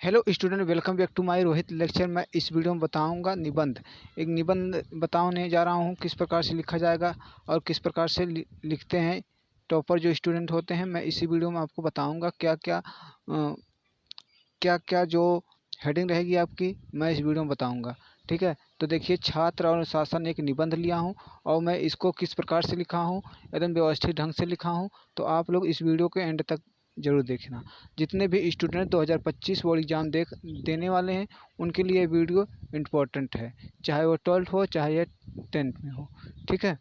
Hello student, welcome back to my Rohit lecture. मैं इस video में बताऊंगा एक निबंध बताने जा रहा हूं किस प्रकार से लिखा जाएगा और किस प्रकार से लिखते हैं टॉपर जो स्टूडेंट होते हैं। मैं इसी वीडियो में आपको बताऊंगा क्या क्या जो हेडिंग रहेगी आपकी, मैं इस वीडियो में बताऊंगा। ठीक है, तो देखिए, छात्र और अनुशासन एक निबंध लिया हूं और मैं इसको किस प्रकार से लिखा हूं, एकदम व्यवस्थित ढंग से लिखा हूं। तो आप लोग इस वीडियो के एंड तक जरूर देखना। जितने भी स्टूडेंट 2025 बोर्ड एग्ज़ाम देने वाले हैं, उनके लिए वीडियो इम्पोर्टेंट है, चाहे वो 12th हो चाहे 10th में हो। ठीक है,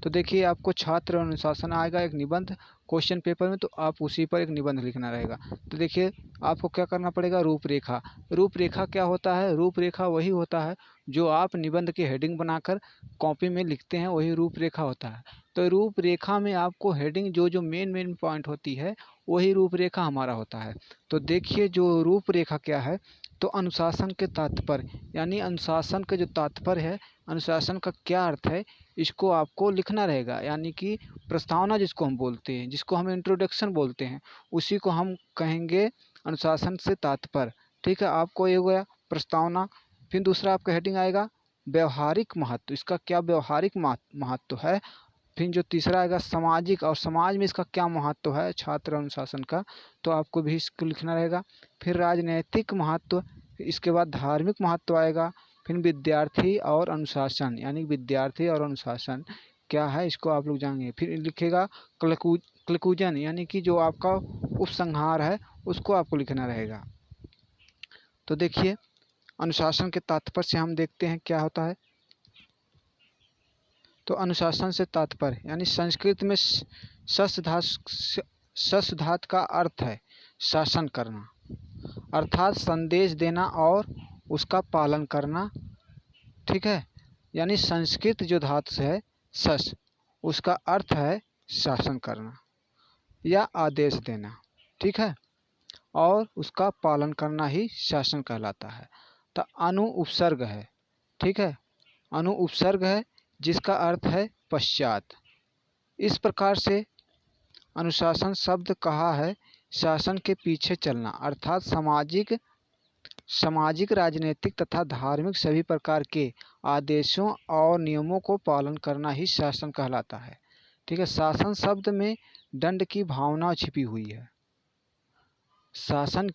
तो देखिए, आपको छात्र और अनुशासन आएगा एक निबंध क्वेश्चन पेपर में, तो आप उसी पर एक निबंध लिखना रहेगा। तो देखिए, आपको क्या करना पड़ेगा, रूपरेखा। रूपरेखा क्या होता है? रूपरेखा वही होता है जो आप निबंध की हेडिंग बनाकर कॉपी में लिखते हैं, वही रूपरेखा होता है। तो रूपरेखा में आपको हेडिंग जो मेन पॉइंट होती है, वही रूपरेखा हमारा होता है। तो देखिए, जो रूपरेखा क्या है, तो अनुशासन के तात्पर्य, यानी अनुशासन का जो तात्पर्य है, अनुशासन का क्या अर्थ है, इसको आपको लिखना रहेगा। यानी कि प्रस्तावना जिसको हम बोलते हैं, जिसको हम इंट्रोडक्शन बोलते हैं, उसी को हम कहेंगे अनुशासन से तात्पर्य। ठीक है, आपको ये हो गया प्रस्तावना। फिर दूसरा आपका हेडिंग आएगा व्यवहारिक महत्व। इसका क्या व्यवहारिक महत्व है। फिर जो तीसरा आएगा सामाजिक, और समाज में इसका क्या महत्व है छात्र अनुशासन का, तो आपको भी इसको लिखना रहेगा। फिर राजनैतिक महत्व, इसके बाद धार्मिक महत्व आएगा। फिर विद्यार्थी और अनुशासन, यानी विद्यार्थी और अनुशासन क्या है, इसको आप लोग जानेंगे। फिर लिखेगा क्लकूजन, यानी कि जो आपका उपसंहार है, उसको आपको लिखना रहेगा। तो देखिए, अनुशासन के तात्पर्य से हम देखते हैं क्या होता है। तो अनुशासन से तात्पर्य, यानी संस्कृत में शस धातु का अर्थ है शासन करना, अर्थात संदेश देना और उसका पालन करना। ठीक है, यानी संस्कृत जो धातु है शस, उसका अर्थ है शासन करना या आदेश देना। ठीक है, और उसका पालन करना ही शासन कहलाता है। तो अनु उपसर्ग है। ठीक है, अनु उपसर्ग है जिसका अर्थ है पश्चात। इस प्रकार से अनुशासन शब्द कहा है शासन के पीछे चलना, अर्थात सामाजिक, राजनीतिक तथा धार्मिक सभी प्रकार के आदेशों और नियमों को पालन करना ही शासन कहलाता है। ठीक है, शासन शब्द में दंड की भावना छिपी हुई है। शासन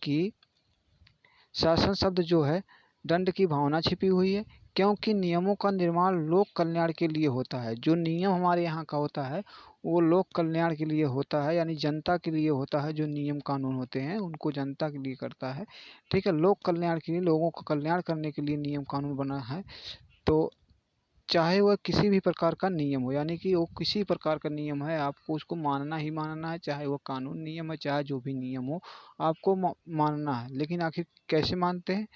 शब्द जो है, दंड की भावना छिपी हुई है, क्योंकि नियमों का निर्माण लोक कल्याण के लिए होता है। जो नियम हमारे यहाँ का होता है, वो लोक कल्याण के लिए होता है, यानी जनता के लिए होता है। जो नियम कानून होते हैं, उनको जनता के लिए करता है। ठीक है, लोक कल्याण के लिए, लोगों का कल्याण करने के लिए नियम कानून बना है। तो चाहे वह किसी भी प्रकार का नियम हो, यानी कि वो किसी प्रकार का नियम है, आपको उसको मानना ही मानना है। चाहे वह कानून नियम है, चाहे जो भी नियम हो, आपको मानना है। लेकिन आखिर कैसे मानते हैं,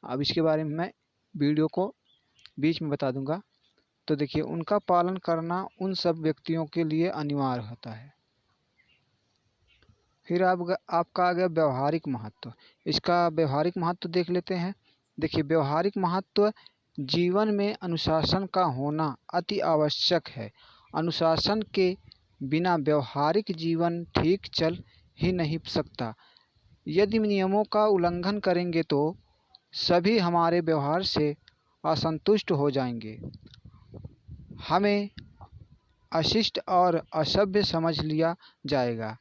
अब इसके बारे में मैं वीडियो को बीच में बता दूंगा। तो देखिए, उनका पालन करना उन सब व्यक्तियों के लिए अनिवार्य होता है। फिर आपका आ गया व्यवहारिक महत्व। इसका व्यवहारिक महत्व देख लेते हैं। देखिए, व्यवहारिक महत्व, जीवन में अनुशासन का होना अति आवश्यक है। अनुशासन के बिना व्यवहारिक जीवन ठीक चल ही नहीं सकता। यदि नियमों का उल्लंघन करेंगे तो सभी हमारे व्यवहार से असंतुष्ट हो जाएंगे। हमें अशिष्ट और असभ्य समझ लिया जाएगा।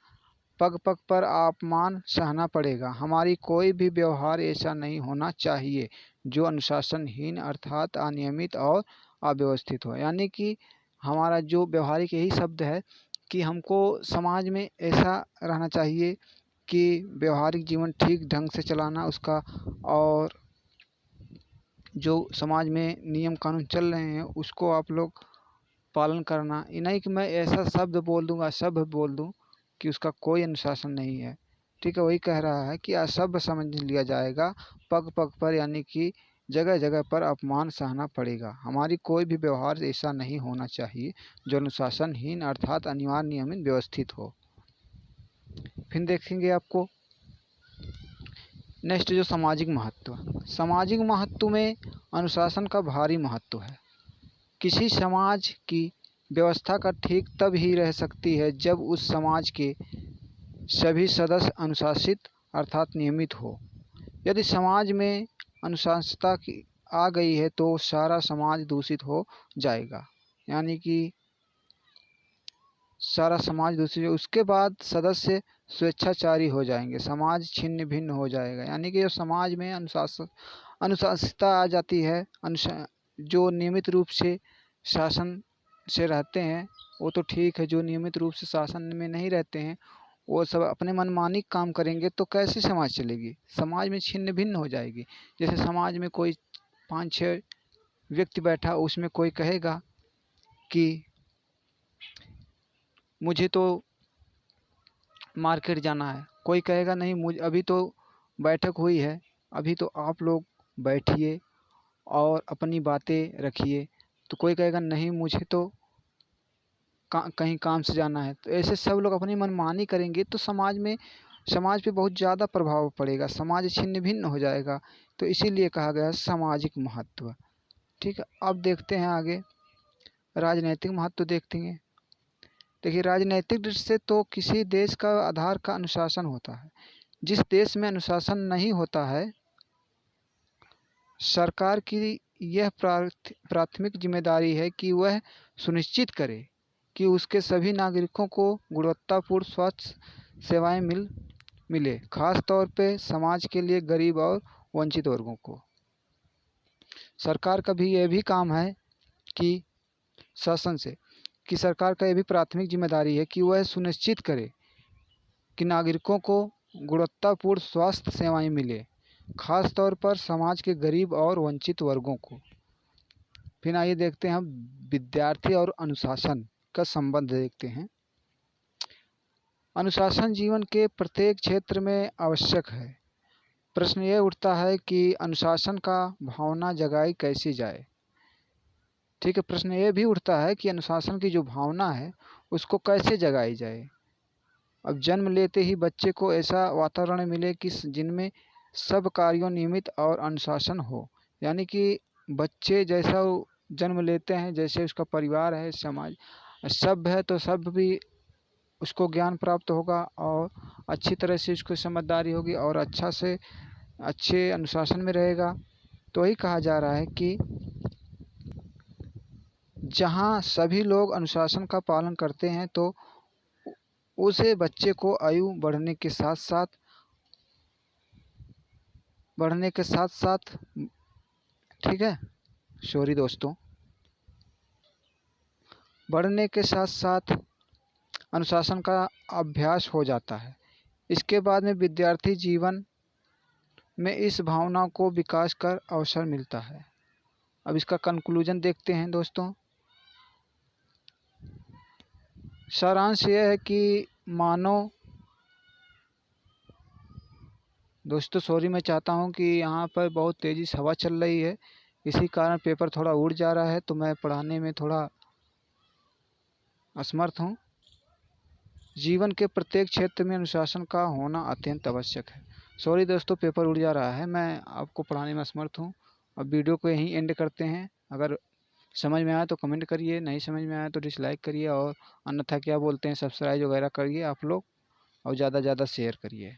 पग पग पर अपमान सहना पड़ेगा। हमारी कोई भी व्यवहार ऐसा नहीं होना चाहिए जो अनुशासनहीन, अर्थात अनियमित और अव्यवस्थित हो। यानी कि हमारा जो व्यवहारिक यही शब्द है कि हमको समाज में ऐसा रहना चाहिए कि व्यवहारिक जीवन ठीक ढंग से चलाना उसका, और जो समाज में नियम कानून चल रहे हैं उसको आप लोग पालन करना। ये नहीं कि मैं ऐसा शब्द बोल दूंगा, असभ्य बोल दूं कि उसका कोई अनुशासन नहीं है। ठीक है, वही कह रहा है कि असभ्य समझ लिया जाएगा। पग पग पर, यानी कि जगह जगह पर अपमान सहना पड़ेगा। हमारी कोई भी व्यवहार ऐसा नहीं होना चाहिए जो अनुशासनहीन, अर्थात अनिवार्य, नियमित, व्यवस्थित हो। फिर देखेंगे आपको नेक्स्ट जो सामाजिक महत्व में अनुशासन का भारी महत्व है। किसी समाज की व्यवस्था का ठीक तब ही रह सकती है जब उस समाज के सभी सदस्य अनुशासित, अर्थात नियमित हो। यदि समाज में अनुशासनता की आ गई है तो सारा समाज दूषित हो जाएगा, यानी कि सारा समाज दूसरी, उसके बाद सदस्य स्वेच्छाचारी हो जाएंगे, समाज छिन्न भिन्न हो जाएगा। यानी कि जो समाज में अनुशासितता आ जाती है, जो नियमित रूप से शासन से रहते हैं वो तो ठीक है, जो नियमित रूप से शासन में नहीं रहते हैं वो सब अपने मनमानी काम करेंगे तो कैसे समाज चलेगी, समाज में छिन्न भिन्न हो जाएगी। जैसे समाज में कोई 5-6 व्यक्ति बैठा, उसमें कोई कहेगा कि मुझे तो मार्केट जाना है, कोई कहेगा नहीं मुझे अभी तो बैठक हुई है, अभी तो आप लोग बैठिए और अपनी बातें रखिए। तो कोई कहेगा नहीं मुझे तो कहीं काम से जाना है। तो ऐसे सब लोग अपनी मनमानी करेंगे तो समाज पे बहुत ज़्यादा प्रभाव पड़ेगा, समाज छिन्न भिन्न हो जाएगा। तो इसीलिए कहा गया सामाजिक महत्व। ठीक है, अब देखते हैं आगे राजनैतिक महत्व देखते हैं। देखिए, राजनैतिक दृष्टि से तो किसी देश का आधार का अनुशासन होता है। जिस देश में अनुशासन नहीं होता है, सरकार की यह प्राथमिक जिम्मेदारी है कि वह सुनिश्चित करे कि उसके सभी नागरिकों को गुणवत्तापूर्ण स्वास्थ्य सेवाएं मिले, खास तौर पे समाज के लिए गरीब और वंचित वर्गों को। सरकार का भी यह भी काम है कि शासन से कि सरकार का यह भी प्राथमिक जिम्मेदारी है कि वह सुनिश्चित करे कि नागरिकों को गुणवत्तापूर्ण स्वास्थ्य सेवाएं मिले, खास तौर पर समाज के गरीब और वंचित वर्गों को। फिर आइए देखते हैं हम विद्यार्थी और अनुशासन का संबंध देखते हैं। अनुशासन जीवन के प्रत्येक क्षेत्र में आवश्यक है। प्रश्न यह उठता है कि अनुशासन का भावना जगाई कैसे जाए। ठीक है, प्रश्न ये भी उठता है कि अनुशासन की जो भावना है उसको कैसे जगाई जाए। अब जन्म लेते ही बच्चे को ऐसा वातावरण मिले कि जिनमें सब कार्यों नियमित और अनुशासन हो, यानी कि बच्चे जैसा जन्म लेते हैं, जैसे उसका परिवार है, समाज सब है, तो सब भी उसको ज्ञान प्राप्त होगा और अच्छी तरह से उसको समझदारी होगी और अच्छे अनुशासन में रहेगा। तो वही कहा जा रहा है कि जहाँ सभी लोग अनुशासन का पालन करते हैं तो उसे बच्चे को आयु बढ़ने के साथ साथ ठीक है, सॉरी दोस्तों, बढ़ने के साथ साथ अनुशासन का अभ्यास हो जाता है। इसके बाद में विद्यार्थी जीवन में इस भावना को विकास कर अवसर मिलता है। अब इसका कंक्लूजन देखते हैं दोस्तों। सारांश यह है कि दोस्तों सॉरी, मैं चाहता हूं कि यहाँ पर बहुत तेज़ी से हवा चल रही है, इसी कारण पेपर थोड़ा उड़ जा रहा है, तो मैं पढ़ाने में थोड़ा असमर्थ हूँ। जीवन के प्रत्येक क्षेत्र में अनुशासन का होना अत्यंत आवश्यक है। सॉरी दोस्तों, पेपर उड़ जा रहा है, मैं आपको पढ़ाने में असमर्थ हूँ। अब वीडियो को यहीं एंड करते हैं। अगर समझ में आया तो कमेंट करिए, नहीं समझ में आया तो डिसलाइक करिए और अन्यथा क्या बोलते हैं सब्सक्राइब वगैरह करिए आप लोग और ज़्यादा से ज़्यादा शेयर करिए।